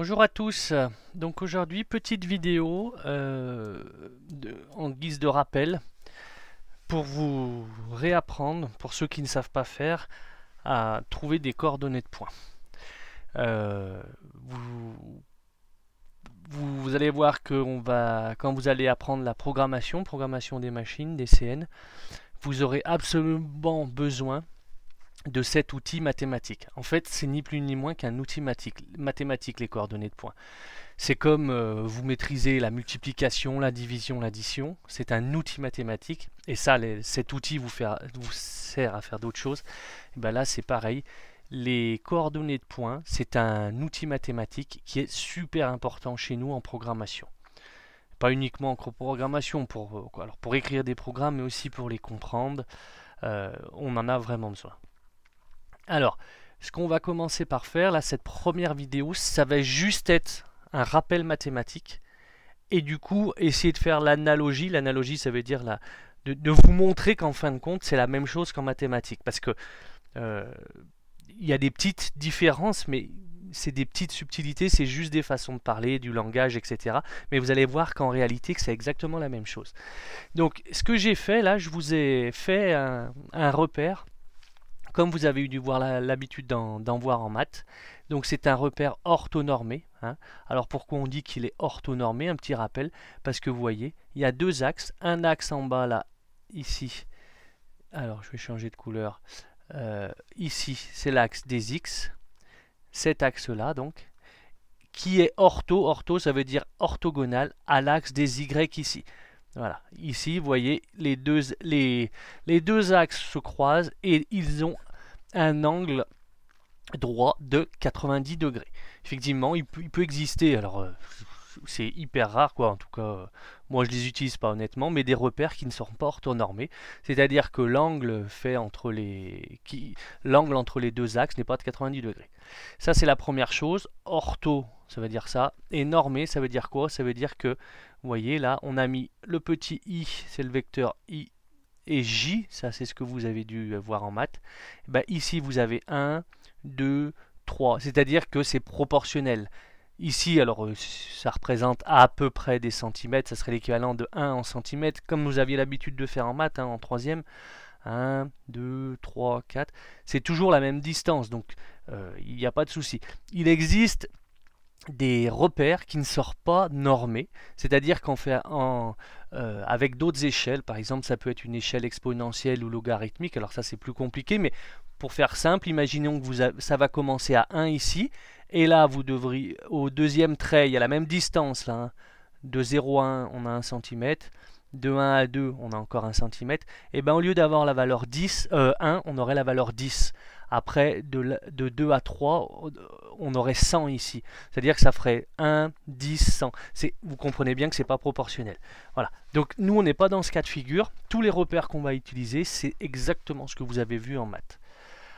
Bonjour à tous. Donc aujourd'hui, petite vidéo en guise de rappel pour vous réapprendre, pour ceux qui ne savent pas faire, à trouver des coordonnées de points. Euh, vous, vous allez voir que quand vous allez apprendre la programmation des machines, des CN, vous aurez absolument besoin de cet outil mathématique. En fait, c'est ni plus ni moins qu'un outil mathématique, les coordonnées de points. C'est comme vous maîtrisez la multiplication, la division, l'addition. C'est un outil mathématique. Et ça, cet outil vous sert à faire d'autres choses. Et ben là, c'est pareil. Les coordonnées de points, c'est un outil mathématique qui est super important chez nous en programmation. Pas uniquement en programmation, pour écrire des programmes, mais aussi pour les comprendre. On en a vraiment besoin. Alors, ce qu'on va commencer par faire, là, cette première vidéo, ça va juste être un rappel mathématique et du coup essayer de faire l'analogie. L'analogie, ça veut dire de vous montrer qu'en fin de compte c'est la même chose qu'en mathématiques, parce que il y a des petites différences, mais c'est des petites subtilités, c'est juste des façons de parler, du langage, etc. Mais vous allez voir qu'en réalité que c'est exactement la même chose. Donc ce que j'ai fait là, je vous ai fait un repère comme vous avez dû voir l'habitude d'en voir en maths. Donc c'est un repère orthonormé. Alors pourquoi on dit qu'il est orthonormé? Un petit rappel, parce que vous voyez, il y a deux axes. Un axe en bas là, ici. Alors je vais changer de couleur. Ici, c'est l'axe des x. Cet axe-là, donc, qui est ortho. Ortho, ça veut dire orthogonal à l'axe des y ici. Voilà. Ici, vous voyez, les deux axes se croisent et ils ont un angle droit de 90 degrés. Effectivement, il peut exister, alors c'est hyper rare quoi, en tout cas, moi je les utilise pas honnêtement, mais des repères qui ne sont pas orthonormés, c'est-à-dire que l'angle entre les deux axes n'est pas de 90 degrés. Ça c'est la première chose. Ortho, ça veut dire ça, et normé, ça veut dire quoi? Ça veut dire que, vous voyez là, on a mis le petit i, c'est le vecteur i, et j, ça c'est ce que vous avez dû voir en maths. Ben, ici vous avez 1, 2, 3, c'est-à-dire que c'est proportionnel. Ici, alors ça représente à peu près des centimètres, ça serait l'équivalent de 1 en centimètres, comme vous aviez l'habitude de faire en maths, en troisième. 1, 2, 3, 4, c'est toujours la même distance, donc il n'y a pas de souci. Il existe des repères qui ne sortent pas normés, c'est-à-dire qu'en fait avec d'autres échelles, par exemple ça peut être une échelle exponentielle ou logarithmique, alors ça c'est plus compliqué, mais pour faire simple, imaginons que ça va commencer à 1 ici, et là vous devriez, au deuxième trait, il y a la même distance là, hein. De 0 à 1 on a 1 cm, de 1 à 2 on a encore 1 cm, et bien au lieu d'avoir la valeur 1, on aurait la valeur 10. Après, de 2 à 3, on aurait 100 ici. C'est-à-dire que ça ferait 1, 10, 100. Vous comprenez bien que ce n'est pas proportionnel. Voilà. Donc nous, on n'est pas dans ce cas de figure. Tous les repères qu'on va utiliser, c'est exactement ce que vous avez vu en maths.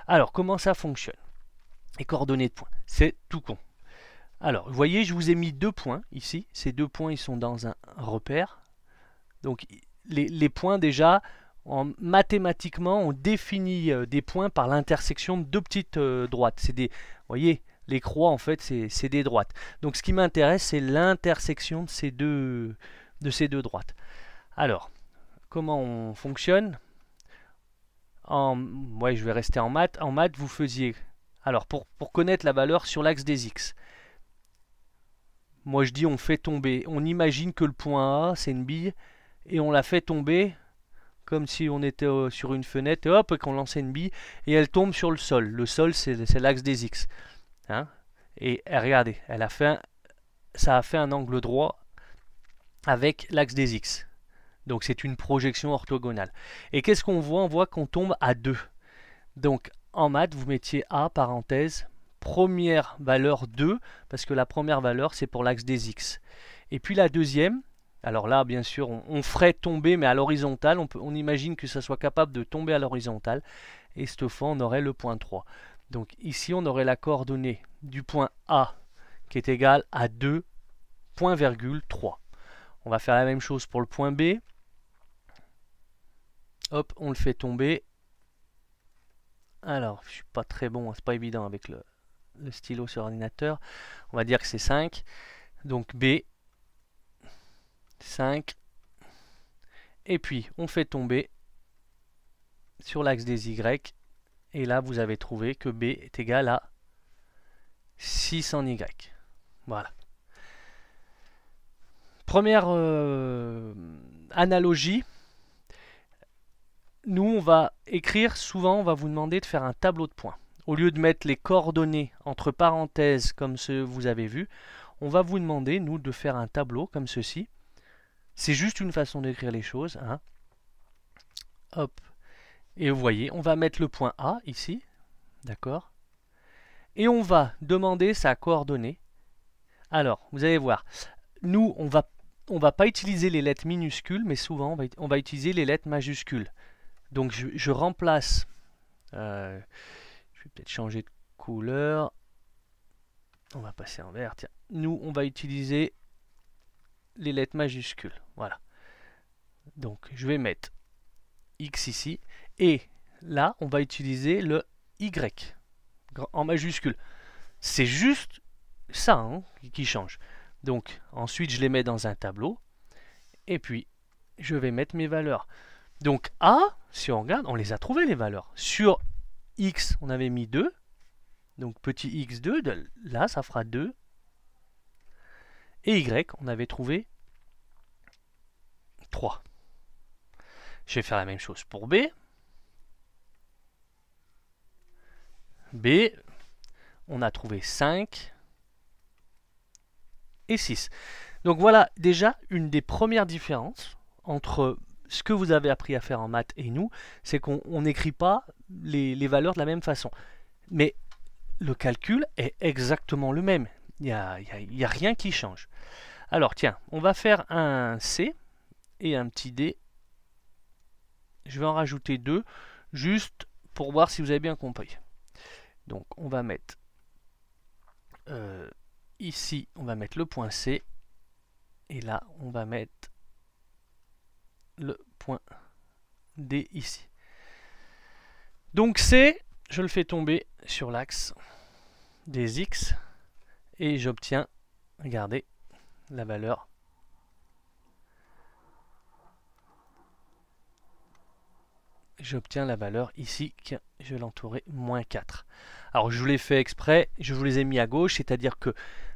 Alors, comment ça fonctionne? Les coordonnées de points. C'est tout con. Alors, vous voyez, je vous ai mis deux points ici. Ces deux points, ils sont dans un repère. Donc, les points, déjà, mathématiquement, on définit des points par l'intersection de deux petites droites. Vous voyez, les croix, en fait, c'est des droites. Donc, ce qui m'intéresse, c'est l'intersection de ces deux droites. Alors, comment on fonctionne? Ouais, je vais rester en maths. En maths, vous faisiez... Alors, pour connaître la valeur sur l'axe des x, moi je dis on fait tomber. On imagine que le point A, c'est une bille, et on la fait tomber comme si on était sur une fenêtre, et hop, qu'on lançait une bille, et elle tombe sur le sol. Le sol, c'est l'axe des x. Hein, et regardez, ça a fait un angle droit avec l'axe des x. Donc c'est une projection orthogonale. Et qu'est-ce qu'on voit? On voit qu'on tombe à 2. Donc en maths, vous mettiez A, parenthèse, première valeur 2, parce que la première valeur, c'est pour l'axe des x. Et puis la deuxième, alors là, bien sûr, on ferait tomber, mais à l'horizontale. On imagine que ça soit capable de tomber à l'horizontale. Et cette fois, on aurait le point 3. Donc ici, on aurait la coordonnée du point A qui est égale à 2, point virgule 3. On va faire la même chose pour le point B. Hop, on le fait tomber. Alors, je suis pas très bon, c'est pas évident avec le stylo sur ordinateur. On va dire que c'est 5. Donc B, 5. Et puis, on fait tomber sur l'axe des Y. Et là, vous avez trouvé que B est égal à 6 en Y. Voilà. Première analogie. Nous, on va écrire, souvent, on va vous demander de faire un tableau de points. Au lieu de mettre les coordonnées entre parenthèses, comme ce que vous avez vu, on va vous demander, nous, de faire un tableau comme ceci. C'est juste une façon d'écrire les choses. Hein. Hop. Et vous voyez, on va mettre le point A ici. D'accord. Et on va demander sa coordonnée. Alors, vous allez voir. Nous, on va pas utiliser les lettres minuscules, mais souvent, on va utiliser les lettres majuscules. Donc, je remplace... je vais peut-être changer de couleur. On va passer en vert. Tiens, nous, on va utiliser les lettres majuscules. Voilà. Donc, je vais mettre X ici. Et là, on va utiliser le Y en majuscule. C'est juste ça hein, qui change. Donc, ensuite, je les mets dans un tableau. Et puis, je vais mettre mes valeurs. Donc, A, si on regarde, on les a trouvées les valeurs. Sur X, on avait mis 2. Donc, petit x2, là, ça fera 2. Et Y, on avait trouvé 3. Je vais faire la même chose pour B. B, on a trouvé 5 et 6. Donc voilà déjà une des premières différences entre ce que vous avez appris à faire en maths et nous, c'est qu'on n'écrit pas les valeurs de la même façon. Mais le calcul est exactement le même. Il n'y a rien qui change. Alors tiens, on va faire un C et un petit D. Je vais en rajouter 2, juste pour voir si vous avez bien compris. Donc on va mettre ici, on va mettre le point C. Et là, on va mettre le point D ici. Donc C, je le fais tomber sur l'axe des X. Et j'obtiens, regardez, la valeur. J'obtiens la valeur ici, que je vais l'entourer, moins 4. Alors je vous l'ai fait exprès, je vous les ai mis à gauche, c'est-à-dire que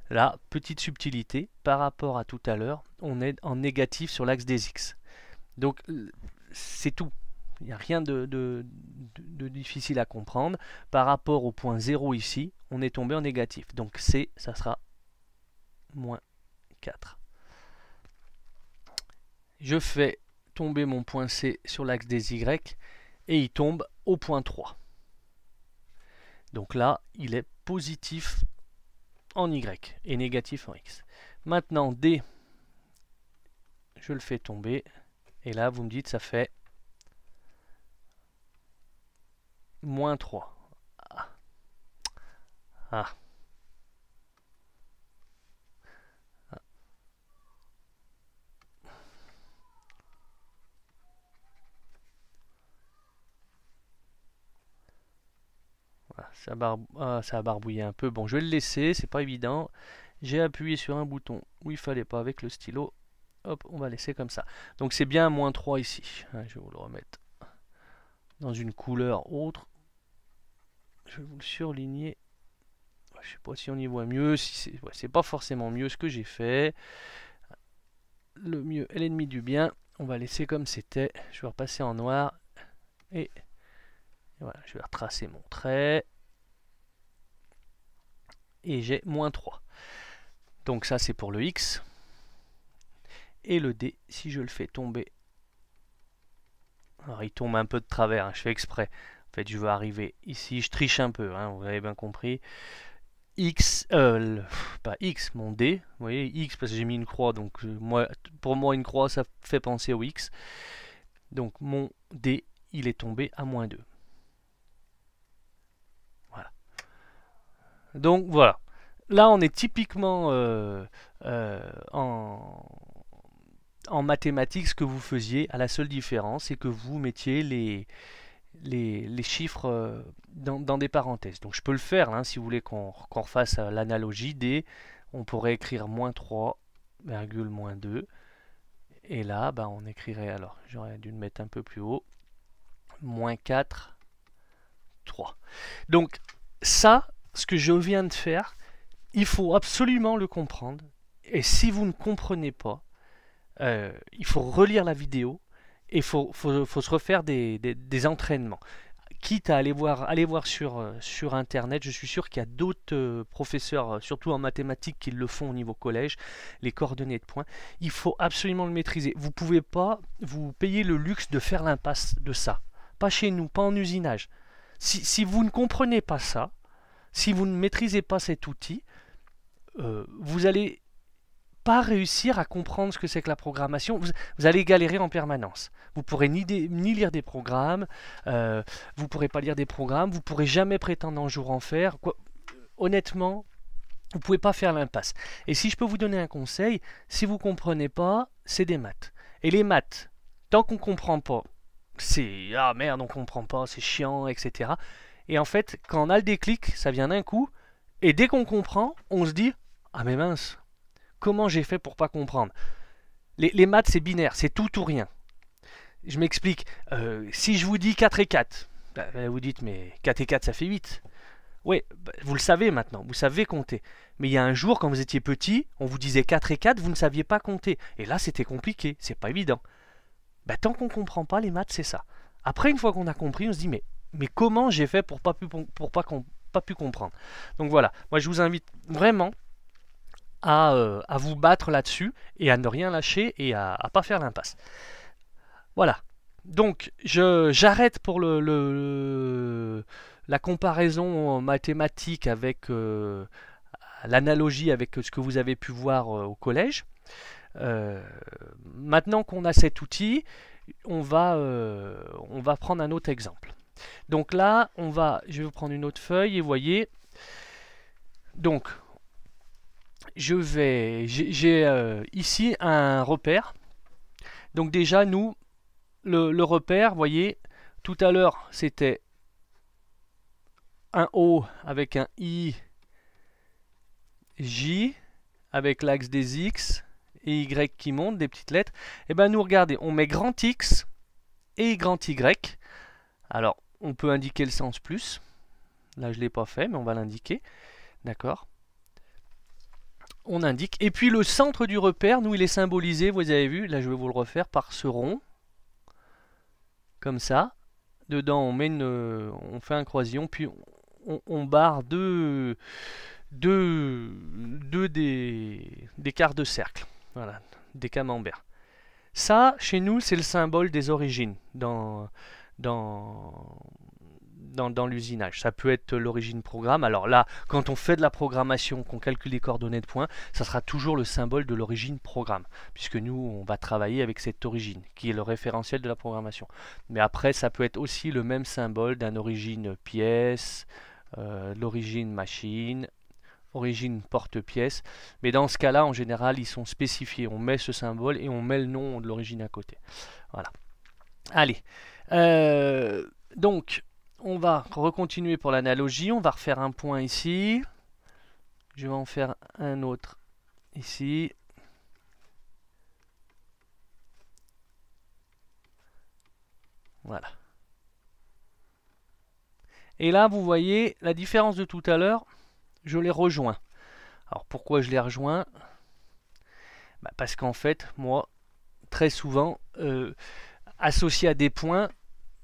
là, petite subtilité, par rapport à tout à l'heure, on est en négatif sur l'axe des X. Donc c'est tout. Il n'y a rien de difficile à comprendre. Par rapport au point 0 ici, on est tombé en négatif. Donc C, ça sera moins 4. Je fais tomber mon point C sur l'axe des Y et il tombe au point 3. Donc là, il est positif en Y et négatif en X. Maintenant, D, je le fais tomber. Et là, vous me dites, ça fait moins 3. Ah. Ah. Voilà, ça a barbouillé un peu. Bon, je vais le laisser, c'est pas évident. J'ai appuyé sur un bouton où il fallait pas avec le stylo. Hop, on va laisser comme ça. Donc c'est bien moins 3 ici. Je vais vous le remettre dans une couleur autre. Je vais vous le surligner. Je sais pas si on y voit mieux. Si c'est pas forcément mieux ce que j'ai fait. Le mieux est l'ennemi du bien. On va laisser comme c'était. Je vais repasser en noir. Et voilà, je vais retracer mon trait. Et j'ai moins 3. Donc ça c'est pour le X. Et le D, si je le fais tomber, alors il tombe un peu de travers, hein, je fais exprès. En fait, je veux arriver ici, je triche un peu, hein, vous avez bien compris. X, pas X, mon D, vous voyez, X parce que j'ai mis une croix, donc pour moi une croix ça fait penser au X. Donc mon D, il est tombé à moins 2. Voilà. Donc voilà. Là on est typiquement en mathématiques ce que vous faisiez, à la seule différence, c'est que vous mettiez les chiffres dans des parenthèses. Donc je peux le faire, hein, si vous voulez qu'on refasse l'analogie D, on pourrait écrire moins 3, moins 2. Et là, bah, on écrirait, alors j'aurais dû le mettre un peu plus haut, moins 4, 3. Donc ça, ce que je viens de faire, il faut absolument le comprendre. Et si vous ne comprenez pas, il faut relire la vidéo et il faut se refaire des entraînements. Quitte à aller voir sur Internet, je suis sûr qu'il y a d'autres professeurs, surtout en mathématiques, qui le font au niveau collège, les coordonnées de points. Il faut absolument le maîtriser. Vous ne pouvez pas vous payer le luxe de faire l'impasse de ça. Pas chez nous, pas en usinage. Si vous ne comprenez pas ça, si vous ne maîtrisez pas cet outil, vous allez pas réussir à comprendre ce que c'est que la programmation, vous allez galérer en permanence. Vous pourrez ni lire des programmes, vous pourrez pas lire des programmes, vous pourrez jamais prétendre un jour en faire. Honnêtement, vous pouvez pas faire l'impasse. Et si je peux vous donner un conseil, si vous comprenez pas, c'est des maths. Et les maths, tant qu'on comprend pas, c'est ah merde, on comprend pas, c'est chiant, etc. Et en fait, quand on a le déclic, ça vient d'un coup, et dès qu'on comprend, on se dit ah mais mince. Comment j'ai fait pour pas comprendre? Les maths, c'est binaire, c'est tout ou rien. Je m'explique. Si je vous dis 4 et 4, bah, vous dites, mais 4 et 4, ça fait 8. Oui, bah, vous le savez maintenant, vous savez compter. Mais il y a un jour, quand vous étiez petit, on vous disait 4 et 4, vous ne saviez pas compter. Et là, c'était compliqué, c'est pas évident. Bah, tant qu'on ne comprend pas, les maths, c'est ça. Après, une fois qu'on a compris, on se dit, mais comment j'ai fait pour pas pu comprendre? Donc voilà, moi je vous invite vraiment à vous battre là-dessus et à ne rien lâcher et à pas faire l'impasse. Voilà. Donc j'arrête pour la comparaison mathématique avec l'analogie avec ce que vous avez pu voir au collège. Maintenant qu'on a cet outil, on va prendre un autre exemple. Donc là, je vais vous prendre une autre feuille et vous voyez. Donc j'ai ici un repère. Donc déjà, nous, le repère, vous voyez, tout à l'heure, c'était un O avec un I, J, avec l'axe des X et Y qui montent, des petites lettres. Et bien nous, regardez, on met grand X et grand Y. Alors, on peut indiquer le sens plus. Là, je ne l'ai pas fait, mais on va l'indiquer. D'accord? On indique. Et puis le centre du repère, nous, il est symbolisé, vous avez vu, là je vais vous le refaire, par ce rond. Comme ça. Dedans, on fait un croisillon, puis on barre deux des quarts de cercle. Voilà, des camemberts. Ça, chez nous, c'est le symbole des origines dans l'usinage. Ça peut être l'origine programme. Alors là, quand on fait de la programmation, qu'on calcule les coordonnées de points, ça sera toujours le symbole de l'origine programme, puisque nous, on va travailler avec cette origine, qui est le référentiel de la programmation. Mais après, ça peut être aussi le même symbole d'un origine pièce, l'origine machine, origine porte-pièce. Mais dans ce cas-là, en général, ils sont spécifiés. On met ce symbole et on met le nom de l'origine à côté. Voilà. Allez. Donc, on va recontinuer pour l'analogie. On va refaire un point ici. Je vais en faire un autre ici. Voilà. Et là, vous voyez la différence de tout à l'heure. Je les rejoins. Alors, pourquoi je les rejoins? Parce qu'en fait, moi, très souvent, associé à des points,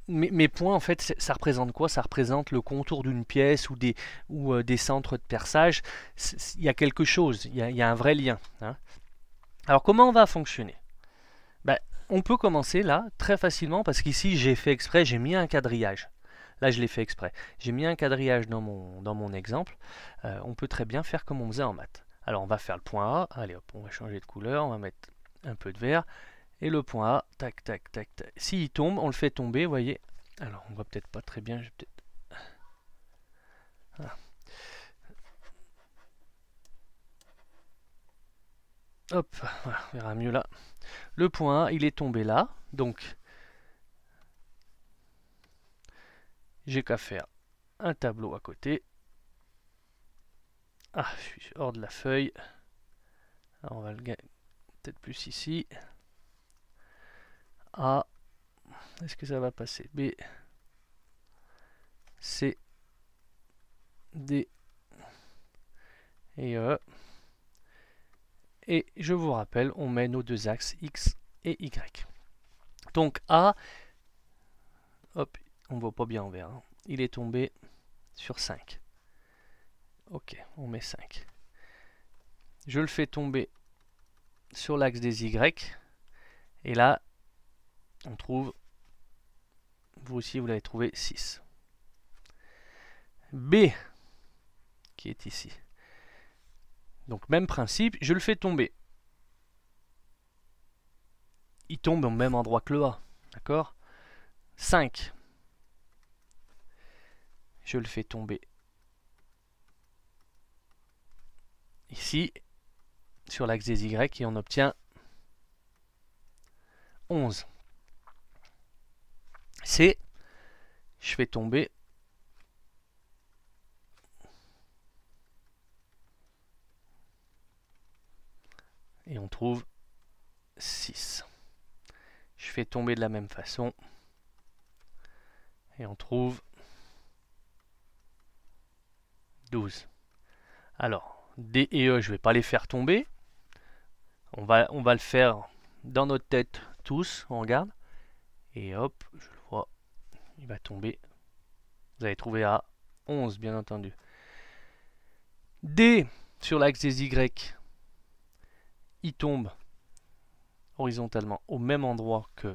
mes points, en fait, ça représente quoi? Ça représente le contour d'une pièce ou des centres de perçage. Il y a quelque chose, il y a un vrai lien. Hein. Alors, comment on va fonctionner? On peut commencer là, très facilement, parce qu'ici, j'ai fait exprès, j'ai mis un quadrillage. Là, je l'ai fait exprès. J'ai mis un quadrillage dans mon exemple. On peut très bien faire comme on faisait en maths. Alors, on va faire le point A. Allez, hop, on va changer de couleur. On va mettre un peu de vert. Et le point A, tac, tac, tac, tac. S'il tombe, on le fait tomber, vous voyez. Alors, on voit peut-être pas très bien. Voilà. Hop, voilà, on verra mieux là. Le point A, il est tombé là. Donc, j'ai qu'à faire un tableau à côté. Ah, je suis hors de la feuille. Alors on va le gagner peut-être plus ici. A, est-ce que ça va passer? B, C, D et E. Et je vous rappelle, on met nos deux axes X et Y. Donc A, hop, on ne voit pas bien en vert, hein. Il est tombé sur 5. Ok, on met 5. Je le fais tomber sur l'axe des Y. Et là, on trouve, vous aussi vous l'avez trouvé, 6. B, qui est ici. Donc même principe, je le fais tomber. Il tombe au même endroit que le A. D'accord? 5. Je le fais tomber ici, sur l'axe des Y, et on obtient 11. C, je fais tomber et on trouve 6. Je fais tomber de la même façon et on trouve 12. Alors, D et E, je ne vais pas les faire tomber. On va le faire dans notre tête tous, on regarde. Et hop, je le vois, il va tomber. Vous allez trouver à 11, bien entendu. D, sur l'axe des Y, il tombe horizontalement au même endroit que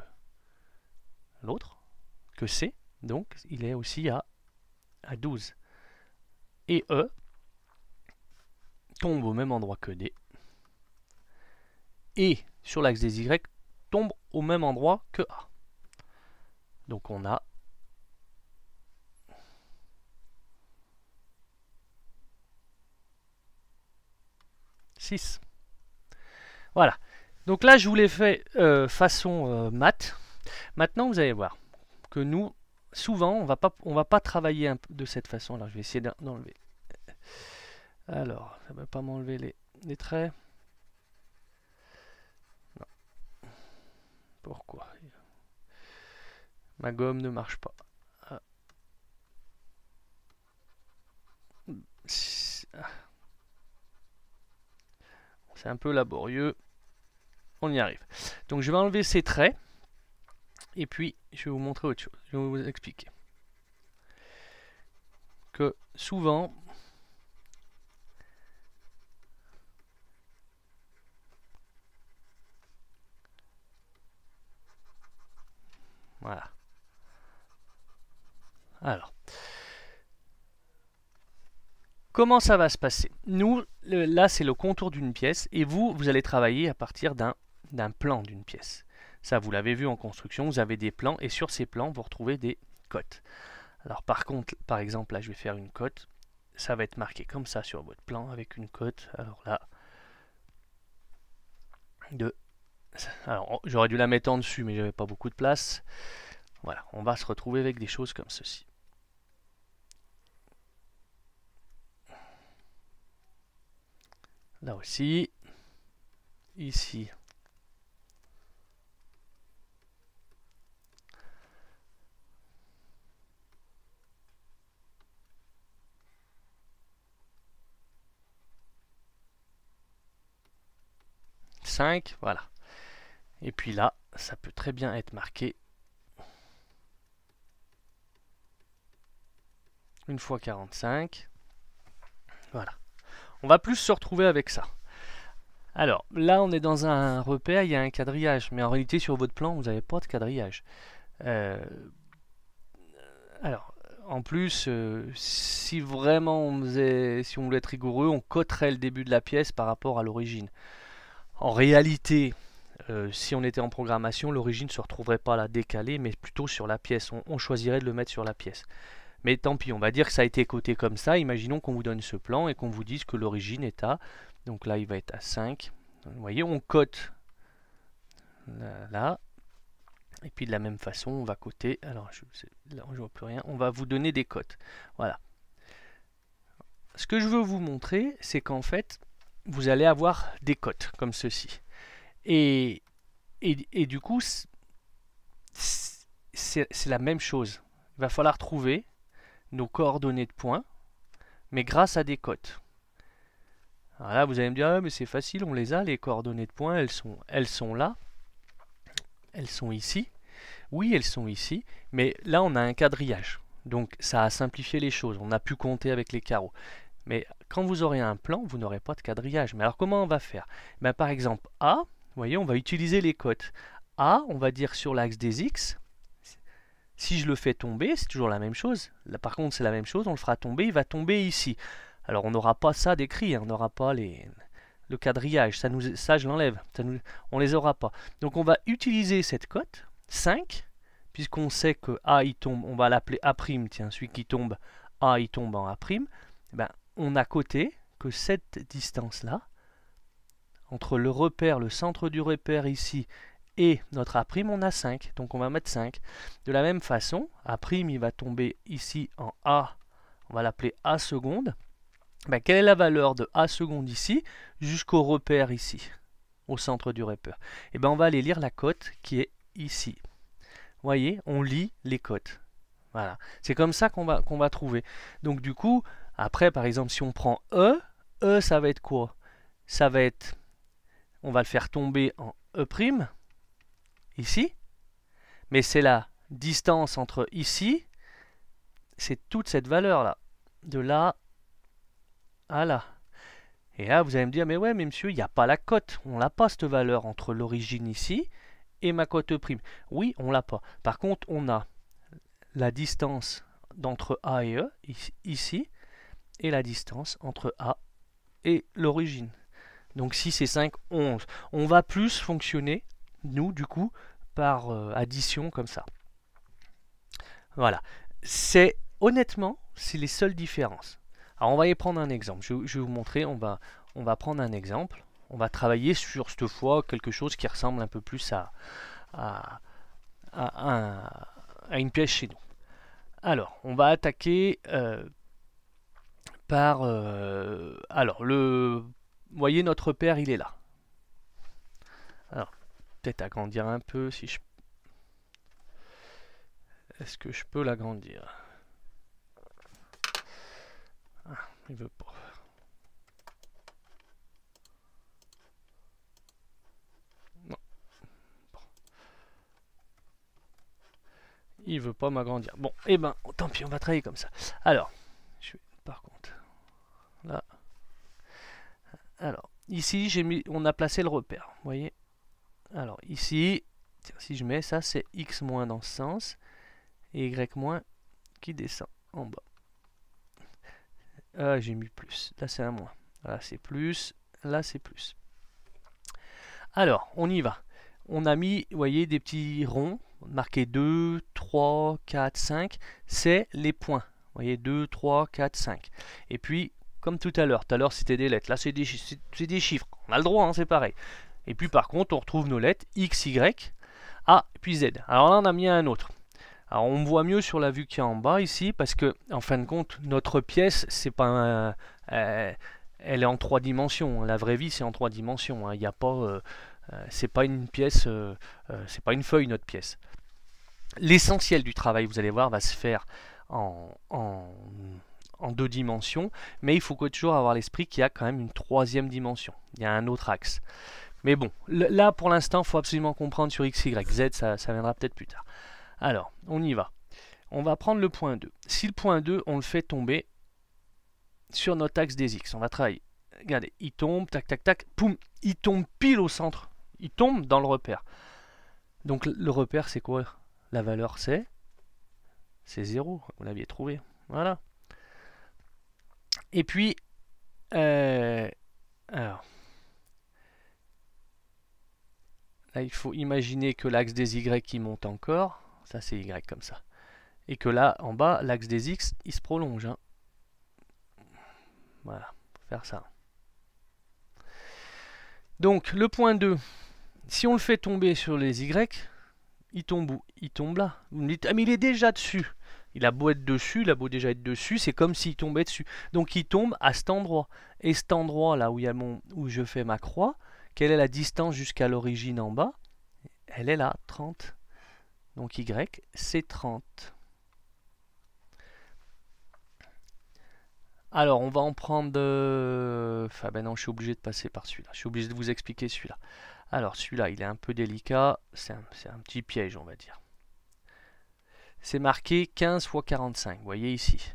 l'autre, que C. Donc, il est aussi à 12. Et E tombe au même endroit que D. Et sur l'axe des Y tombe au même endroit que A. Donc on a 6. Voilà. Donc là, je vous l'ai fait façon maths. Maintenant, vous allez voir que nous, souvent, on va pas travailler de cette façon. Alors, je vais essayer d'enlever. Alors, ça ne va pas m'enlever les traits. Non. Pourquoi? Ma gomme ne marche pas. Ah. C'est un peu laborieux. On y arrive. Donc je vais enlever ces traits. Et puis je vais vous montrer autre chose. Je vais vous expliquer. Que souvent, voilà. Alors, comment ça va se passer? Nous, là c'est le contour d'une pièce et vous allez travailler à partir d'un plan d'une pièce. Ça, vous l'avez vu en construction, vous avez des plans et sur ces plans, vous retrouvez des cotes. Alors par contre, par exemple, là je vais faire une cote. Ça va être marqué comme ça sur votre plan avec une cote. Alors là, alors j'aurais dû la mettre en dessus, mais j'avais pas beaucoup de place. Voilà, on va se retrouver avec des choses comme ceci. Là aussi, ici. Voilà. Et puis là, ça peut très bien être marqué 1 fois 45. Voilà. On va plus se retrouver avec ça. Alors, là, on est dans un repère, il y a un quadrillage. Mais en réalité, sur votre plan, vous n'avez pas de quadrillage. Alors, en plus, si vraiment on voulait être rigoureux, on coterait le début de la pièce par rapport à l'origine. En réalité, si on était en programmation, l'origine ne se retrouverait pas là décalée, mais plutôt sur la pièce. On choisirait de le mettre sur la pièce. Mais tant pis, on va dire que ça a été coté comme ça. Imaginons qu'on vous donne ce plan et qu'on vous dise que l'origine est à... Donc là, il va être à 5. Vous voyez, on cote là. Et puis de la même façon, on va coter. Alors là, je vois plus rien. On va vous donner des cotes. Voilà. Ce que je veux vous montrer, c'est qu'en fait, vous allez avoir des cotes comme ceci. Et du coup, c'est la même chose. Il va falloir trouver nos coordonnées de points, mais grâce à des cotes. Alors là, vous allez me dire, ah, mais c'est facile, on les a, les coordonnées de points, elles sont là. Elles sont ici. Oui, elles sont ici, mais là, on a un quadrillage. Donc, ça a simplifié les choses. On a pu compter avec les carreaux. Mais quand vous aurez un plan, vous n'aurez pas de quadrillage. Mais alors, comment on va faire? Ben, par exemple, A, vous voyez, on va utiliser les cotes. A, on va dire sur l'axe des X. Si je le fais tomber, c'est toujours la même chose. Là, par contre, c'est la même chose, on le fera tomber, il va tomber ici. Alors, on n'aura pas ça décrit, hein, on n'aura pas le quadrillage, ça je l'enlève, on les aura pas. Donc, on va utiliser cette cote, 5, puisqu'on sait que A, il tombe, on va l'appeler A', tiens, celui qui tombe, A, il tombe en A', ben, on a coté que cette distance-là, entre le repère, le centre du repère ici, et notre A', on a 5, donc on va mettre 5. De la même façon, A', il va tomber ici en A, on va l'appeler A seconde. Ben, quelle est la valeur de A seconde ici, jusqu'au repère ici, au centre du repère? Et ben, on va aller lire la cote qui est ici. Vous voyez, on lit les cotes. Voilà, c'est comme ça qu'on va trouver. Donc du coup, après, par exemple, si on prend E, ça va être quoi? Ça va être, on va le faire tomber en E', ici, mais c'est la distance entre ici, c'est toute cette valeur-là, de là à là. Et là, vous allez me dire, mais ouais, mais monsieur, il n'y a pas la cote, on n'a pas cette valeur entre l'origine ici et ma cote E'. Oui, on l'a pas. Par contre, on a la distance d'entre A et E, ici, et la distance entre A et l'origine. Donc 6 et 5, 11. On va plus fonctionner, nous, du coup, par addition comme ça. Voilà. Honnêtement, c'est les seules différences. Alors on va y prendre un exemple. Je vais vous montrer, on va prendre un exemple. On va travailler sur cette fois quelque chose qui ressemble un peu plus à une pièce chez nous. Alors, on va attaquer par... alors, vous voyez, notre repère, il est là. Alors, peut-être agrandir un peu si je... Est-ce que je peux l'agrandir? Ah, il veut pas. Non. Bon. Il veut pas m'agrandir. Bon, et ben, tant pis, on va travailler comme ça. Alors, par contre, là. Alors, ici, on a placé le repère. Vous voyez? Alors, ici, tiens, si je mets ça, c'est X- dans ce sens. Et Y- qui descend en bas. Ah, j'ai mis plus. Là, c'est un moins. Là, c'est plus. Là, c'est plus. Alors, on y va. On a mis, vous voyez, des petits ronds marqués 2, 3, 4, 5. C'est les points. Vous voyez, 2, 3, 4, 5. Et puis, comme tout à l'heure c'était des lettres. Là, c'est des chiffres. On a le droit, hein, c'est pareil. Et puis, par contre, on retrouve nos lettres X, Y, A, puis Z. Alors là, on a mis un autre. Alors on voit mieux sur la vue qui est en bas ici parce que en fin de compte notre pièce c'est pas elle est en 3 dimensions. La vraie vie c'est en 3 dimensions. Il n'y a pas c'est pas une pièce c'est pas une feuille notre pièce. L'essentiel du travail vous allez voir va se faire en 2 dimensions, mais il faut toujours avoir l'esprit qu'il y a quand même une 3e dimension. Il y a un autre axe. Mais bon, là pour l'instant il faut absolument comprendre sur X, Y, Z, ça viendra peut-être plus tard. Alors, on y va. On va prendre le point 2. Si le point 2, on le fait tomber sur notre axe des X, on va travailler. Regardez, il tombe, tac, tac, tac, poum, il tombe pile au centre. Il tombe dans le repère. Donc le repère, c'est quoi? La valeur, c'est 0. Vous l'aviez trouvé. Voilà. Et puis, alors, là, il faut imaginer que l'axe des Y qui monte encore. Ça, c'est Y comme ça. Et que là, en bas, l'axe des X, il se prolonge. Hein. Voilà, faut faire ça. Donc, le point 2, si on le fait tomber sur les Y, il tombe où? Il tombe là. Vous me dites, ah mais il est déjà dessus. Il a beau être dessus, il a beau déjà être dessus, c'est comme s'il tombait dessus. Donc il tombe à cet endroit. Et cet endroit là où, où je fais ma croix, quelle est la distance jusqu'à l'origine en bas? Elle est là, 30. Donc Y, c'est 30. Alors, on va en prendre... Enfin, ben non, je suis obligé de passer par celui-là. Je suis obligé de vous expliquer celui-là. Alors, celui-là, il est un peu délicat. C'est un petit piège, on va dire. C'est marqué 15 fois 45. Vous voyez ici.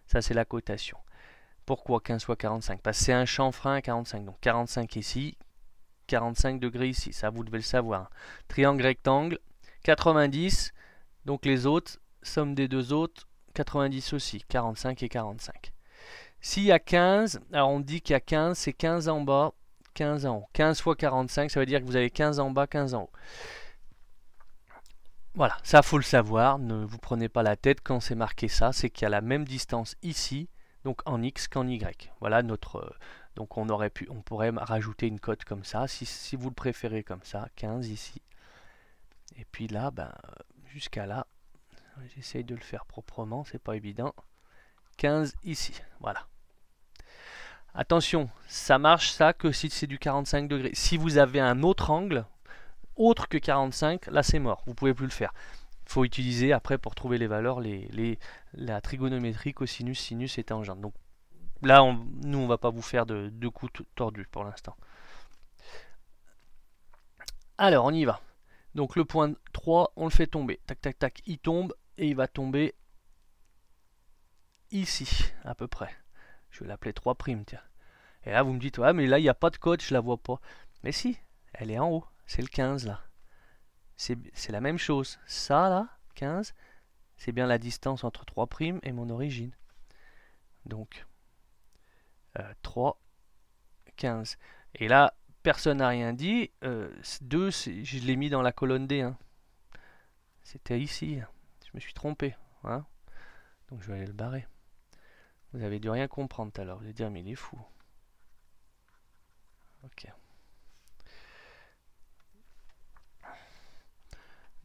Ça, c'est la cotation. Pourquoi 15 fois 45? Parce que c'est un chanfrein à 45. Donc, 45 ici, 45 degrés ici. Ça, vous devez le savoir. Triangle rectangle, 90. Donc, les autres, somme des deux autres, 90 aussi. 45 et 45. S'il y a 15, alors on dit qu'il y a 15, c'est 15 en bas, 15 en haut. 15 fois 45, ça veut dire que vous avez 15 en bas, 15 en haut. Voilà, ça faut le savoir, ne vous prenez pas la tête quand c'est marqué ça, c'est qu'il y a la même distance ici, donc en X qu'en Y. Voilà notre... donc on pourrait rajouter une cote comme ça, si vous le préférez comme ça, 15 ici. Et puis là, ben, jusqu'à là, j'essaye de le faire proprement, c'est pas évident. 15 ici, voilà. Attention, ça marche ça que si c'est du 45 degrés. Si vous avez un autre angle, autre que 45, là c'est mort, vous ne pouvez plus le faire. Il faut utiliser après pour trouver les valeurs, la trigonométrie, cosinus, sinus et tangente. Donc là, nous on ne va pas vous faire de coups tordus pour l'instant. Alors on y va. Donc le point 3, on le fait tomber. Tac, tac, tac, il tombe et il va tomber ici, à peu près. Je vais l'appeler 3', tiens. Et là, vous me dites, ouais, mais là, il n'y a pas de cote, je la vois pas. Mais si, elle est en haut. C'est le 15, là. C'est la même chose. Ça, là, 15, c'est bien la distance entre 3' et mon origine. Donc, 3, 15. Et là, personne n'a rien dit. 2, je l'ai mis dans la colonne D. Hein. C'était ici. Je me suis trompé. Hein. Donc, je vais aller le barrer. Vous avez dû rien comprendre tout à l'heure. Vous allez dire, mais il est fou. Ok.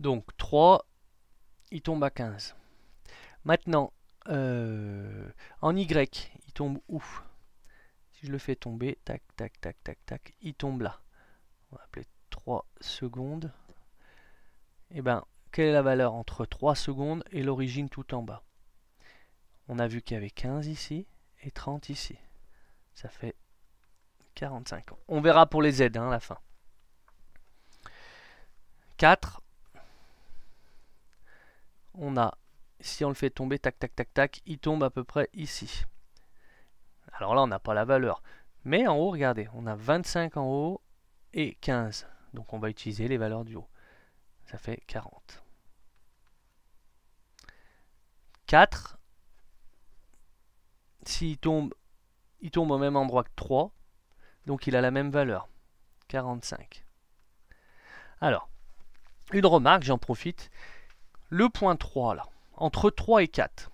Donc 3, il tombe à 15. Maintenant, en Y, il tombe où? Si je le fais tomber, tac, tac, tac, tac, tac, il tombe là. On va appeler 3 secondes. Et bien, quelle est la valeur entre 3 secondes et l'origine tout en bas? On a vu qu'il y avait 15 ici et 30 ici. Ça fait 45. On verra pour les Z hein, à la fin. 4. On a, si on le fait tomber, tac, tac, tac, tac, il tombe à peu près ici. Alors là, on n'a pas la valeur. Mais en haut, regardez, on a 25 en haut et 15. Donc on va utiliser les valeurs du haut. Ça fait 40. 4. S'il tombe, il tombe au même endroit que 3. Donc il a la même valeur. 45. Alors, une remarque, j'en profite. Le point 3 là, entre 3 et 4,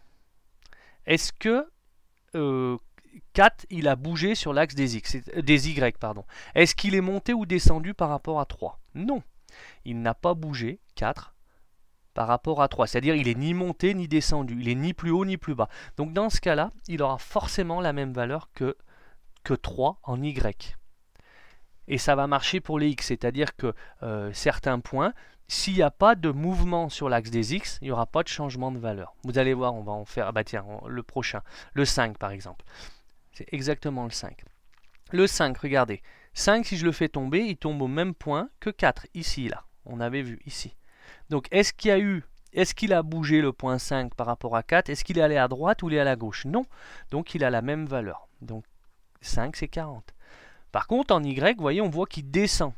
est-ce que 4 il a bougé sur l'axe des Y pardon. Est-ce qu'il est monté ou descendu par rapport à 3? Non, il n'a pas bougé 4 par rapport à 3, c'est-à-dire il est ni monté ni descendu, il est ni plus haut ni plus bas. Donc dans ce cas-là, il aura forcément la même valeur que 3 en Y. Et ça va marcher pour les X, c'est-à-dire que certains points, s'il n'y a pas de mouvement sur l'axe des X, il n'y aura pas de changement de valeur. Vous allez voir, on va en faire, ah bah tiens, le prochain, le 5 par exemple. C'est exactement le 5. Le 5, regardez, 5 si je le fais tomber, il tombe au même point que 4, ici, là. On avait vu, ici. Donc est-ce qu'il a bougé le point 5 par rapport à 4? Est-ce qu'il est allé à droite ou il est allé à gauche? Non. Donc il a la même valeur. Donc 5 c'est 40. Par contre, en Y, vous voyez, on voit qu'il descend.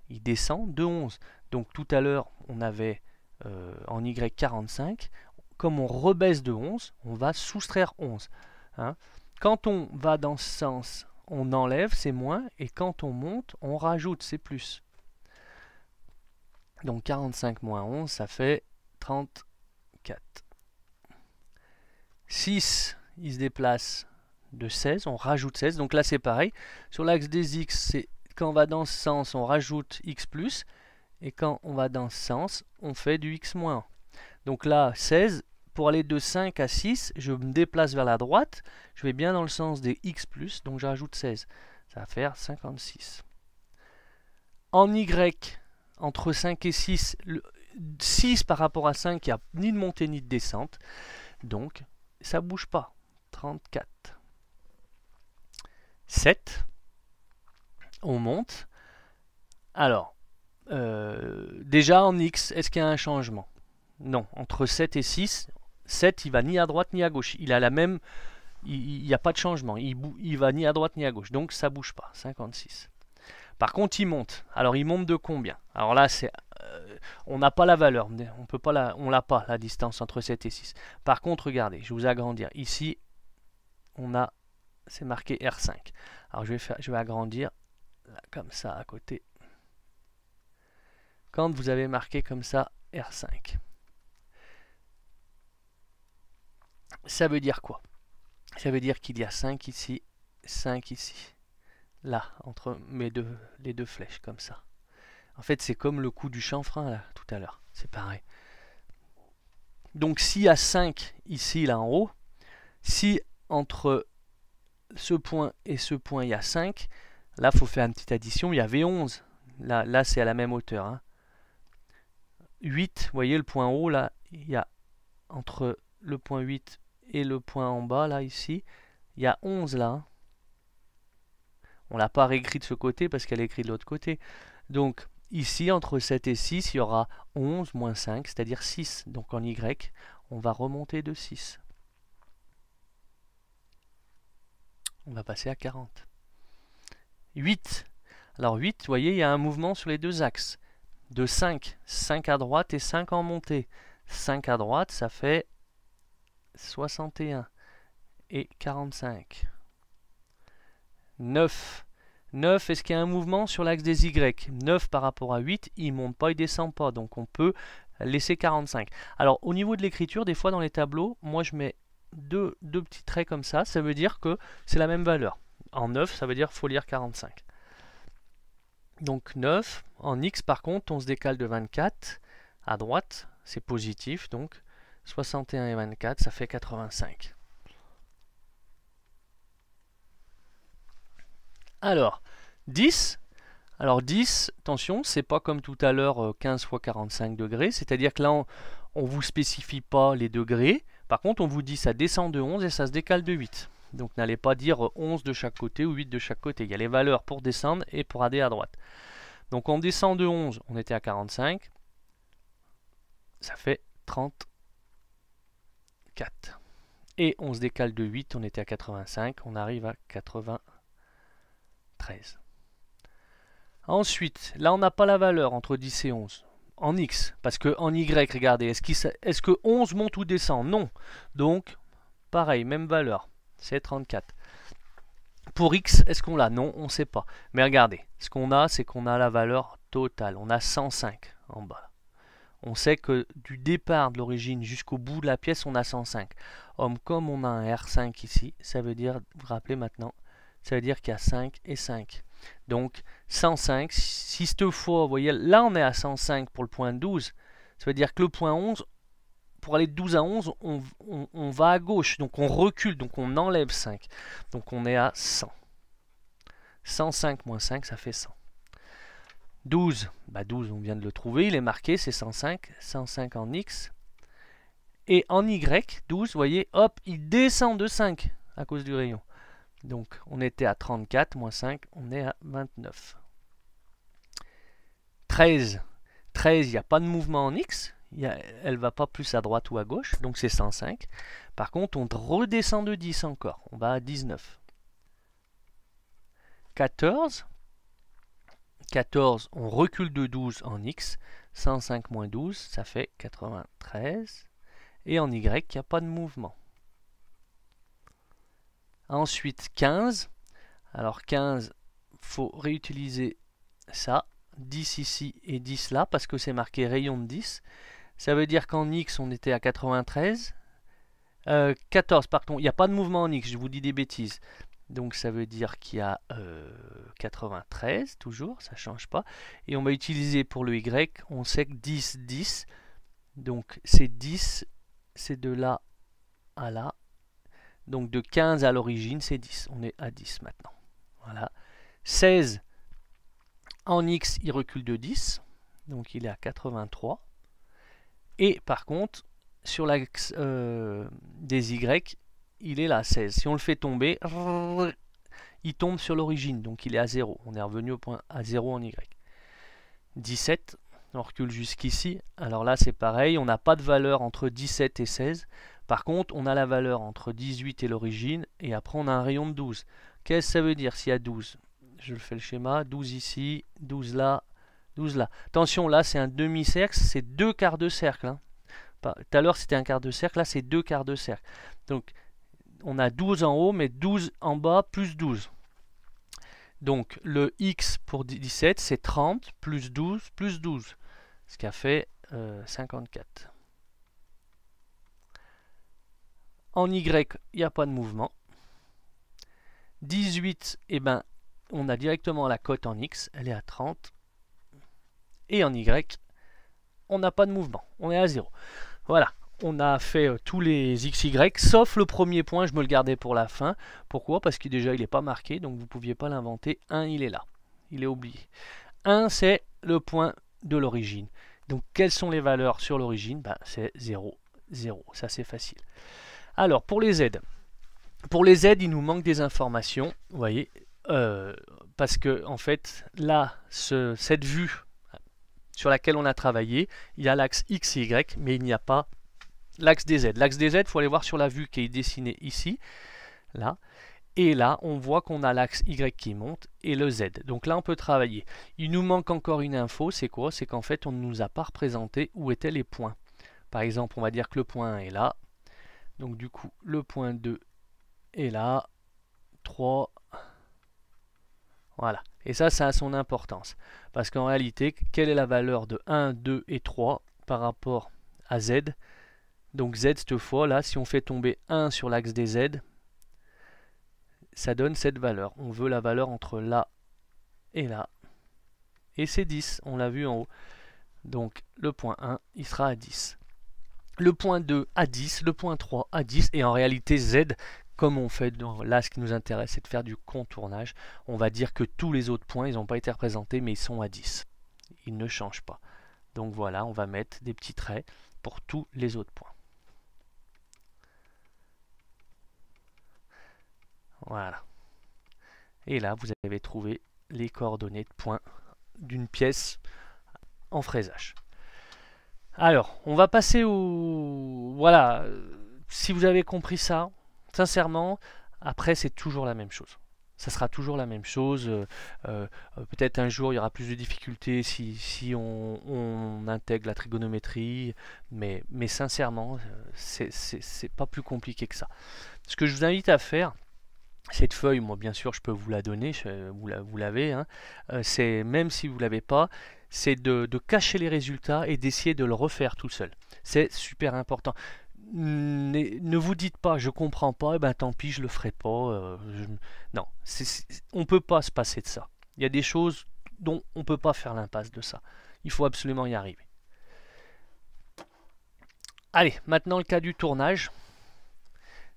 Il descend de 11. Donc tout à l'heure, on avait en Y 45. Comme on rebaisse de 11, on va soustraire 11. Hein. Quand on va dans ce sens, on enlève, c'est moins. Et quand on monte, on rajoute, c'est plus. Donc 45 moins 11, ça fait 34. 6, il se déplace de 16, on rajoute 16, donc là c'est pareil, sur l'axe des X, quand on va dans ce sens, on rajoute X+, Et quand on va dans ce sens, on fait du x-1. Donc là, 16, pour aller de 5 à 6, je me déplace vers la droite. Je vais bien dans le sens des x+, donc j'ajoute 16. Ça va faire 56. En y, entre 5 et 6, 6 par rapport à 5, il n'y a ni de montée ni de descente. Donc, ça ne bouge pas. 34. 7. On monte. Alors, déjà en x, est-ce qu'il y a un changement? Non. Entre 7 et 6, 7, il va ni à droite ni à gauche. Il a la même... Il n'y a pas de changement. Il va ni à droite ni à gauche. Donc, ça ne bouge pas. 56. Par contre, il monte. Alors, il monte de combien? Alors là, c'est... on n'a pas la valeur. On peut pas on l'a pas, la distance entre 7 et 6. Par contre, regardez, je vais vous agrandir. Ici, on a... C'est marqué R5. Alors, je vais agrandir là, comme ça, à côté. Quand vous avez marqué comme ça, R5. Ça veut dire quoi? Ça veut dire qu'il y a 5 ici, 5 ici. Là, entre les deux flèches, comme ça. En fait, c'est comme le coup du chanfrein, là, tout à l'heure. C'est pareil. Donc, s'il y a 5 ici, là, en haut, si entre ce point et ce point, il y a 5, là, il faut faire une petite addition. Il y avait 11. Là c'est à la même hauteur. Hein. 8, vous voyez, le point haut, là, il y a entre le point 8 et le point en bas, là, ici, il y a 11, là. Hein. On ne l'a pas réécrit de ce côté parce qu'elle est écrite de l'autre côté. Donc, ici, entre 7 et 6, il y aura 11 moins 5, c'est-à-dire 6. Donc, en Y, on va remonter de 6. On va passer à 40. 8. Alors, 8, vous voyez, il y a un mouvement sur les deux axes. De 5. 5 à droite et 5 en montée. 5 à droite, ça fait 61 et 45. 9. 9, est-ce qu'il y a un mouvement sur l'axe des Y? 9 par rapport à 8, il ne monte pas, il ne descend pas. Donc on peut laisser 45. Alors au niveau de l'écriture, des fois dans les tableaux, moi je mets deux petits traits comme ça. Ça veut dire que c'est la même valeur. En 9, ça veut dire qu'il faut lire 45. Donc 9. En X par contre, on se décale de 24 à droite. C'est positif. Donc 61 et 24, ça fait 85. Alors, 10. Alors 10, attention, c'est pas comme tout à l'heure 15 fois 45 degrés. C'est-à-dire que là, on ne vous spécifie pas les degrés. Par contre, on vous dit ça descend de 11 et ça se décale de 8. Donc n'allez pas dire 11 de chaque côté ou 8 de chaque côté. Il y a les valeurs pour descendre et pour aller à droite. Donc on descend de 11, on était à 45. Ça fait 34. Et on se décale de 8, on était à 85. On arrive à 93. Ensuite, là on n'a pas la valeur entre 10 et 11. En X, parce que en Y, regardez, est-ce que 11 monte ou descend? Non. Donc, pareil, même valeur, c'est 34. Pour X, est-ce qu'on l'a? Non, on ne sait pas. Mais regardez, ce qu'on a, c'est qu'on a la valeur totale. On a 105 en bas. On sait que du départ de l'origine jusqu'au bout de la pièce, on a 105. Comme on a un R5 ici, ça veut dire, vous vous rappelez maintenant, ça veut dire qu'il y a 5 et 5. Donc 105, si cette fois, vous voyez, là on est à 105 pour le point 12, ça veut dire que le point 11, pour aller de 12 à 11, on va à gauche, donc on recule, donc on enlève 5. Donc on est à 100. 105 moins 5, ça fait 100. 12, 12 on vient de le trouver, il est marqué, c'est 105. 105 en X. Et en Y, 12, vous voyez, hop, il descend de 5 à cause du rayon. Donc on était à 34, moins 5, on est à 29. 13. 13, il n'y a pas de mouvement en X. Elle ne va pas plus à droite ou à gauche, donc c'est 105. Par contre, on redescend de 10 encore. On va à 19. 14. 14, on recule de 12 en X. 105 moins 12, ça fait 93. Et en Y, il n'y a pas de mouvement. Ensuite, 15. Alors 15, il faut réutiliser ça. 10 ici et 10 là, parce que c'est marqué rayon de 10. Ça veut dire qu'en X, on était à 93. 14, pardon, il n'y a pas de mouvement en X, je vous dis des bêtises. Donc ça veut dire qu'il y a 93, toujours, ça ne change pas. Et on va utiliser pour le Y, on sait que 10, 10. Donc c'est 10, c'est de là à là. Donc de 15 à l'origine, c'est 10. On est à 10 maintenant. Voilà. 16, en X, il recule de 10. Donc il est à 83. Et par contre, sur l'axe des Y, il est là à 16. Si on le fait tomber, il tombe sur l'origine. Donc il est à 0. On est revenu au point à 0 en Y. 17, on recule jusqu'ici. Alors là, c'est pareil. On n'a pas de valeur entre 17 et 16. Par contre, on a la valeur entre 18 et l'origine. Et après, on a un rayon de 12. Qu'est-ce que ça veut dire s'il y a 12? Je le fais le schéma. 12 ici, 12 là, 12 là. Attention, là, c'est un demi-cercle. C'est 2 quarts de cercle. Hein. Tout à l'heure, c'était un quart de cercle. Là, c'est 2 quarts de cercle. Donc, on a 12 en haut, mais 12 en bas, plus 12. Donc, le X pour 17, c'est 30 plus 12 plus 12. Ce qui a fait 54. En Y, il n'y a pas de mouvement. 18, eh ben, on a directement la cote en X, elle est à 30. Et en Y, on n'a pas de mouvement, on est à 0. Voilà, on a fait tous les XY, sauf le premier point, je me le gardais pour la fin. Pourquoi? Parce que déjà, il n'est pas marqué, donc vous ne pouviez pas l'inventer. 1, il est là, il est oublié. 1, c'est le point de l'origine. Donc, quelles sont les valeurs sur l'origine? Ben, c'est 0, 0, ça c'est facile. Alors, pour les Z, il nous manque des informations, vous voyez, parce que, en fait, là, cette vue sur laquelle on a travaillé, il y a l'axe XY, mais il n'y a pas l'axe des Z. L'axe des Z, il faut aller voir sur la vue qui est dessinée ici, là, et là, on voit qu'on a l'axe Y qui monte et le Z. Donc là, on peut travailler. Il nous manque encore une info, c'est quoi? C'est qu'en fait, on ne nous a pas représenté où étaient les points. Par exemple, on va dire que le point 1 est là, donc du coup, le point 2 est là, 3, voilà. Et ça a son importance. Parce qu'en réalité, quelle est la valeur de 1, 2 et 3 par rapport à Z? Donc Z, cette fois, là, si on fait tomber 1 sur l'axe des Z, ça donne cette valeur. On veut la valeur entre là et là. Et c'est 10, on l'a vu en haut. Donc le point 1, il sera à 10. Le point 2 à 10, le point 3 à 10. Et en réalité, Z, comme on fait, là ce qui nous intéresse, c'est de faire du contournage. On va dire que tous les autres points, ils n'ont pas été représentés, mais ils sont à 10. Ils ne changent pas. Donc voilà, on va mettre des petits traits pour tous les autres points. Voilà. Et là, vous avez trouvé les coordonnées de points d'une pièce en fraisage. Alors, on va passer au... Voilà, si vous avez compris ça, sincèrement, après c'est toujours la même chose. Ça sera toujours la même chose. Peut-être un jour il y aura plus de difficultés si on intègre la trigonométrie, mais sincèrement, c'est pas plus compliqué que ça. Ce que je vous invite à faire, cette feuille, moi bien sûr je peux vous la donner, vous l'avez, hein, c'est même si vous ne l'avez pas, c'est de cacher les résultats et d'essayer de le refaire tout seul. C'est super important. Ne vous dites pas je comprends pas, et ben tant pis je le ferai pas. Non, on ne peut pas se passer de ça. Il y a des choses dont on ne peut pas faire l'impasse de ça. Il faut absolument y arriver. Allez, maintenant le cas du tournage.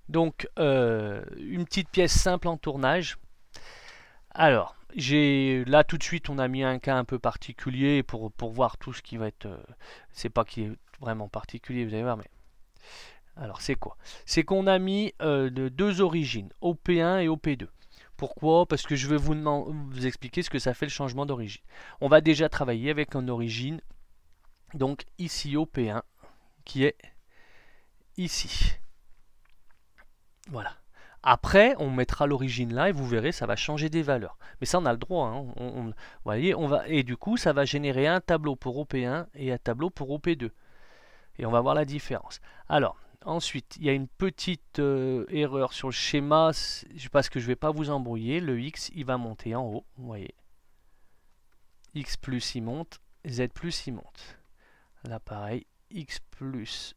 Donc une petite pièce simple en tournage. Alors, là tout de suite on a mis un cas un peu particulier pour voir tout ce qui va être... c'est pas qui est vraiment particulier, vous allez voir, mais... Alors c'est quoi? C'est qu'on a mis deux origines, OP1 et OP2. Pourquoi? Parce que je vais vous expliquer ce que ça fait le changement d'origine. On va déjà travailler avec une origine, donc ici OP1, qui est ici. Voilà. Après, on mettra l'origine là et vous verrez, ça va changer des valeurs. Mais ça, on a le droit. Hein. Vous voyez, et du coup, ça va générer un tableau pour OP1 et un tableau pour OP2. Et on va voir la différence. Alors, ensuite, il y a une petite erreur sur le schéma. Parce que je ne vais pas vous embrouiller. Le X, il va monter en haut. Vous voyez. X plus, il monte. Z plus, il monte. Là, pareil. X plus,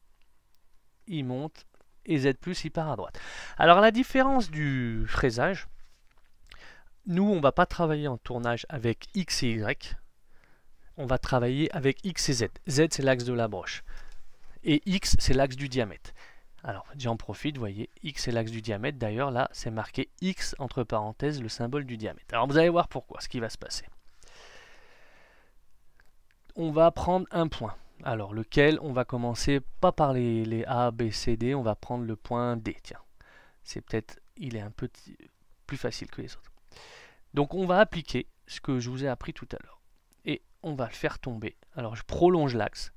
il monte. Et Z+, il part à droite. Alors la différence du fraisage, nous, on va pas travailler en tournage avec X et Y. On va travailler avec X et Z. Z, c'est l'axe de la broche. Et X, c'est l'axe du diamètre. Alors, j'en profite, vous voyez, X, c'est l'axe du diamètre. D'ailleurs, là, c'est marqué X, entre parenthèses, le symbole du diamètre. Alors, vous allez voir pourquoi, ce qui va se passer. On va prendre un point. Alors, lequel on va commencer, pas par les A, B, C, D, on va prendre le point D. Tiens, c'est peut-être, il est un peu plus facile que les autres. Donc, on va appliquer ce que je vous ai appris tout à l'heure. Et on va le faire tomber. Alors, je prolonge l'axe.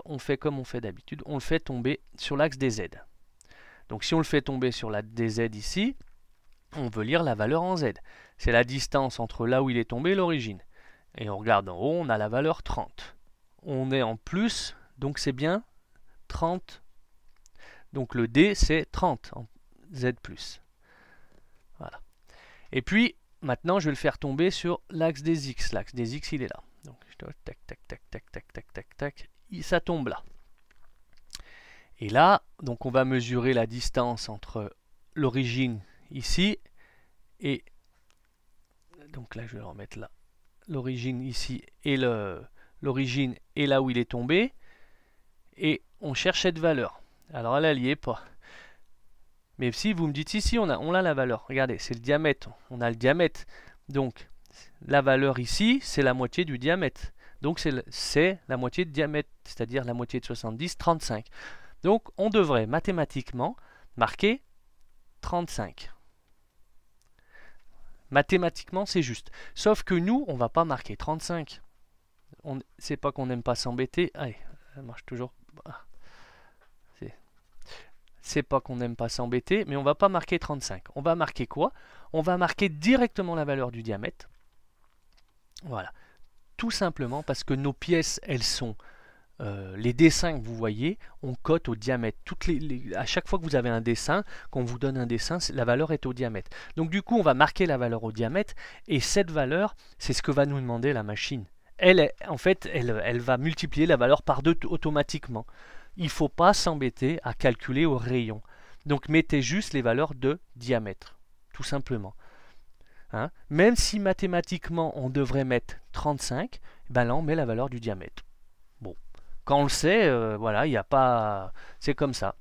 On fait comme on fait d'habitude. On le fait tomber sur l'axe des Z. Donc, si on le fait tomber sur l'axe des Z ici, on veut lire la valeur en Z. C'est la distance entre là où il est tombé et l'origine. Et on regarde en haut, on a la valeur 30. On est en plus, donc c'est bien 30. Donc le D, c'est 30 en Z+. Voilà. Et puis, maintenant, je vais le faire tomber sur l'axe des X. L'axe des X, il est là. Donc, tac, tac, tac, tac, tac, tac, tac, tac. Ça tombe là. Et là, donc on va mesurer la distance entre l'origine ici et... Donc là, je vais le remettre là. L'origine ici et l'origine est là où il est tombé. Et on cherche cette valeur. Alors là, elle n'y est pas. Mais si vous me dites, si, on a la valeur. Regardez, c'est le diamètre. On a le diamètre. Donc, la valeur ici, c'est la moitié du diamètre. Donc, c'est la moitié de diamètre, c'est-à-dire la moitié de 70, 35. Donc, on devrait mathématiquement marquer 35. Mathématiquement, c'est juste. Sauf que nous, on ne va pas marquer 35. C'est pas qu'on n'aime pas s'embêter. Allez, ça marche toujours. C'est pas qu'on n'aime pas s'embêter, mais on va pas marquer 35. On va marquer quoi? On va marquer directement la valeur du diamètre. Voilà. Tout simplement parce que nos pièces, elles sont... les dessins que vous voyez, on cote au diamètre. À chaque fois que vous avez un dessin, qu'on vous donne un dessin, la valeur est au diamètre. Donc du coup, on va marquer la valeur au diamètre, et cette valeur, c'est ce que va nous demander la machine. En fait, elle va multiplier la valeur par 2 automatiquement. Il ne faut pas s'embêter à calculer au rayon. Donc mettez juste les valeurs de diamètre, tout simplement. Hein? Même si mathématiquement on devrait mettre 35, ben là on met la valeur du diamètre. Bon, quand on le sait, voilà, il n'y a pas... C'est comme ça.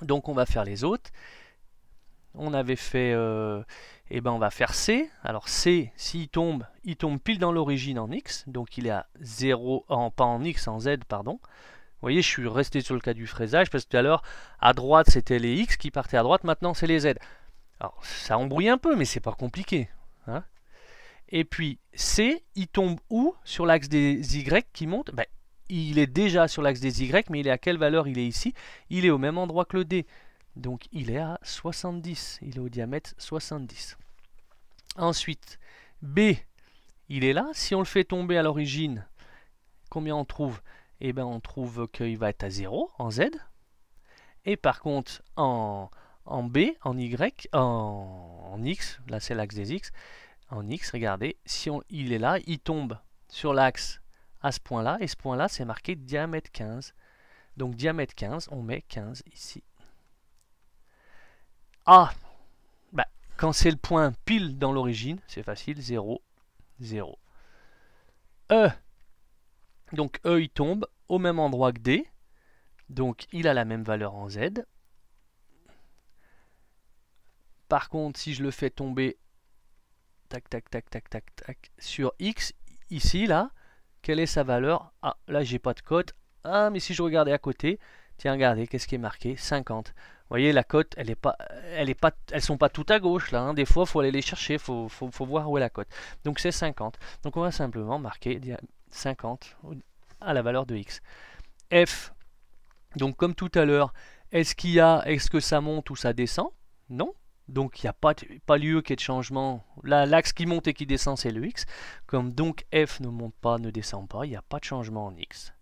Donc on va faire les autres. On avait fait... eh ben on va faire C. Alors C, s'il tombe, il tombe pile dans l'origine en X. Donc il est à 0, pas en X, en Z, pardon. Vous voyez, je suis resté sur le cas du fraisage, parce que tout à l'heure, à droite, c'était les X qui partaient à droite, maintenant, c'est les Z. Alors, ça embrouille un peu, mais c'est pas compliqué. Hein. Et puis, C, il tombe où? Sur l'axe des Y qui monte? Ben, il est déjà sur l'axe des Y, mais il est à quelle valeur il est ici? Il est au même endroit que le D. Donc, il est à 70. Il est au diamètre 70. Ensuite, B, il est là. Si on le fait tomber à l'origine, combien on trouve? Eh bien, on trouve qu'il va être à 0 en Z. Et par contre, en B, en Y, en X, là c'est l'axe des X, en X, regardez, si il est là, il tombe sur l'axe à ce point-là, et ce point-là, c'est marqué diamètre 15. Donc diamètre 15, on met 15 ici. A, bah, quand c'est le point pile dans l'origine, c'est facile, 0, 0. E, donc E, il tombe au même endroit que D. Donc il a la même valeur en Z. Par contre, si je le fais tomber tac, tac, tac, tac, tac, tac, sur X, ici, là, quelle est sa valeur? Ah, là, j'ai pas de cote. Ah, mais si je regardais à côté, tiens, regardez, qu'est-ce qui est marqué? 50. Vous voyez, la cote, elles sont pas toutes à gauche, là. Hein. Des fois, il faut aller les chercher, faut voir où est la cote. Donc, c'est 50. Donc, on va simplement marquer 50 à la valeur de X. F, donc comme tout à l'heure, est-ce que ça monte ou ça descend? Non. Donc il n'y a pas lieu qu'il y ait de changement. Là, l'axe qui monte et qui descend, c'est le X. Comme donc F ne monte pas, ne descend pas, il n'y a pas de changement en X.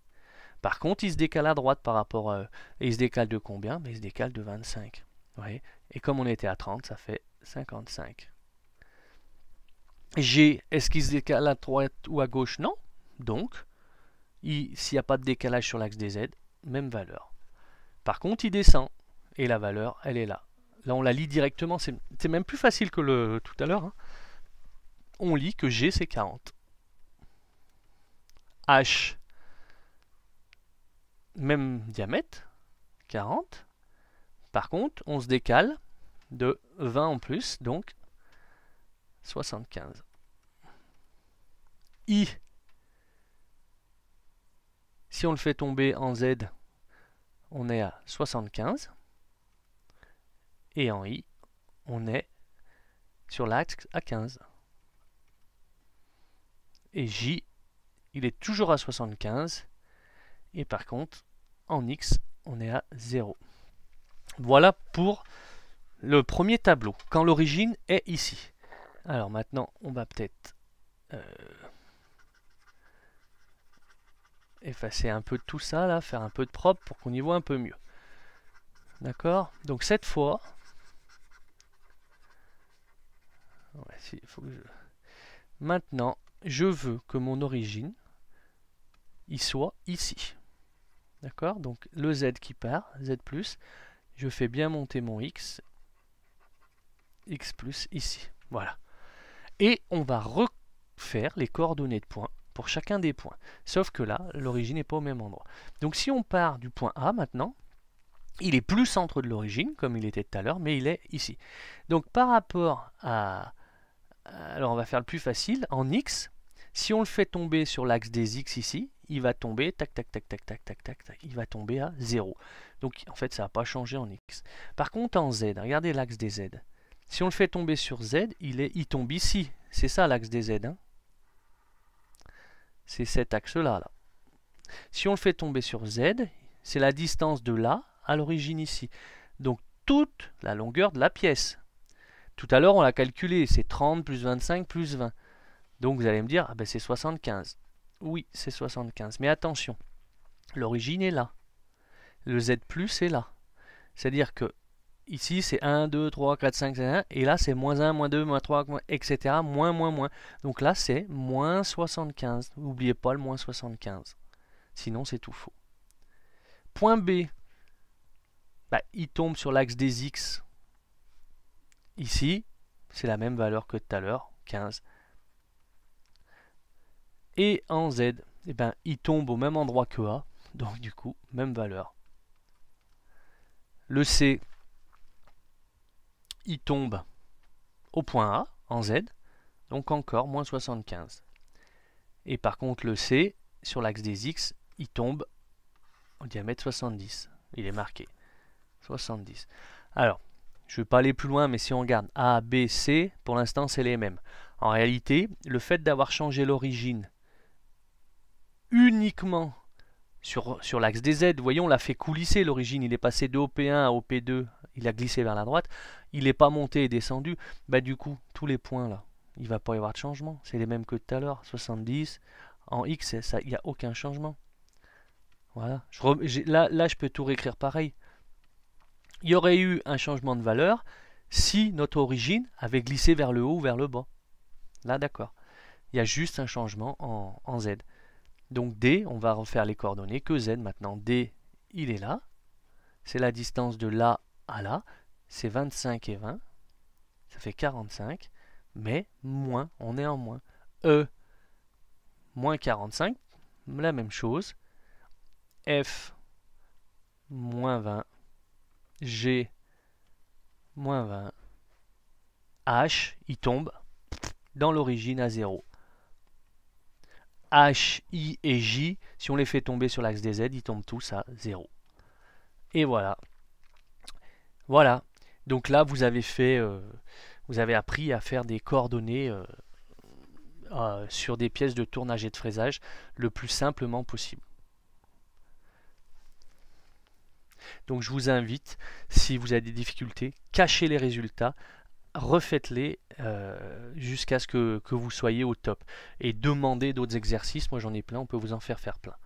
Par contre, il se décale à droite par rapport à... Et il se décale de combien? Il se décale de 25. Vous voyez? Et comme on était à 30, ça fait 55. G, est-ce qu'il se décale à droite ou à gauche? Non. Donc, s'il n'y a pas de décalage sur l'axe des Z, même valeur. Par contre, il descend. Et la valeur, elle est là. Là, on la lit directement. C'est même plus facile que tout à l'heure. Hein. on lit que G c'est 40. H, même diamètre, 40. Par contre, on se décale de 20 en plus, donc 75. I, si on le fait tomber en Z, on est à 75. Et en I, on est sur l'axe à 15. Et J, il est toujours à 75. Et par contre, en X, on est à 0. Voilà pour le premier tableau, quand l'origine est ici. Alors maintenant, on va peut-être effacer un peu de tout ça, là, faire un peu de propre pour qu'on y voit un peu mieux. D'accord? Donc cette fois, ouais, faut que maintenant, je veux que mon origine, il soit ici. D'accord? Donc le Z qui part, Z+, je fais bien monter mon X, X+, ici. Voilà. Et on va refaire les coordonnées de points pour chacun des points. Sauf que là, l'origine n'est pas au même endroit. Donc si on part du point A maintenant, il est plus centre de l'origine, comme il était tout à l'heure, mais il est ici. Donc par rapport à... Alors on va faire le plus facile. En X, si on le fait tomber sur l'axe des X ici, il va tomber, tac, tac, tac, tac, tac, tac, tac, tac, il va tomber à 0. Donc en fait, ça n'a pas changé en X. Par contre, en Z, regardez l'axe des Z. Si on le fait tomber sur Z, il tombe ici. C'est ça l'axe des Z. Hein, c'est cet axe-là. Là. Si on le fait tomber sur Z, c'est la distance de là à l'origine ici. Donc toute la longueur de la pièce. Tout à l'heure, on l'a calculé. C'est 30 plus 25 plus 20. Donc vous allez me dire, ah ben c'est 75. Oui, c'est 75. Mais attention, l'origine est là. Le Z+ est là. C'est-à-dire que ici, c'est 1, 2, 3, 4, 5, 1. Et là, c'est moins 1, moins 2, moins 3, etc. Moins, moins, moins. Donc là, c'est moins 75. N'oubliez pas le moins 75. Sinon, c'est tout faux. Point B. Bah, il tombe sur l'axe des X. Ici, c'est la même valeur que tout à l'heure, 15. Et en Z, eh ben, il tombe au même endroit que A. Donc du coup, même valeur. Le C, il tombe au point A, en Z. Donc encore moins 75. Et par contre, le C, sur l'axe des X, il tombe au diamètre 70. Il est marqué. 70. Alors, je ne vais pas aller plus loin, mais si on regarde A, B, C, pour l'instant, c'est les mêmes. En réalité, le fait d'avoir changé l'origine uniquement sur l'axe des Z, voyons, on l'a fait coulisser l'origine, il est passé de OP1 à OP2, il a glissé vers la droite, il n'est pas monté et descendu, bah du coup, tous les points là, il ne va pas y avoir de changement, c'est les mêmes que tout à l'heure, 70, en X, il n'y a aucun changement. Voilà, là je peux tout réécrire pareil. Il y aurait eu un changement de valeur si notre origine avait glissé vers le haut ou vers le bas. Là d'accord, il y a juste un changement en Z. Donc D, on va refaire les coordonnées que Z maintenant. D, il est là. C'est la distance de là à là. C'est 25 et 20. Ça fait 45. Mais moins, on est en moins. E, moins 45. La même chose. F, moins 20. G, moins 20. H, il tombe dans l'origine à 0. H, I et J, si on les fait tomber sur l'axe des Z, ils tombent tous à 0. Et voilà. Voilà. Donc là, vous avez appris à faire des coordonnées sur des pièces de tournage et de fraisage le plus simplement possible. Donc je vous invite, si vous avez des difficultés, cachez les résultats, refaites-les jusqu'à ce que vous soyez au top. Et demandez d'autres exercices, moi j'en ai plein, on peut vous en faire plein.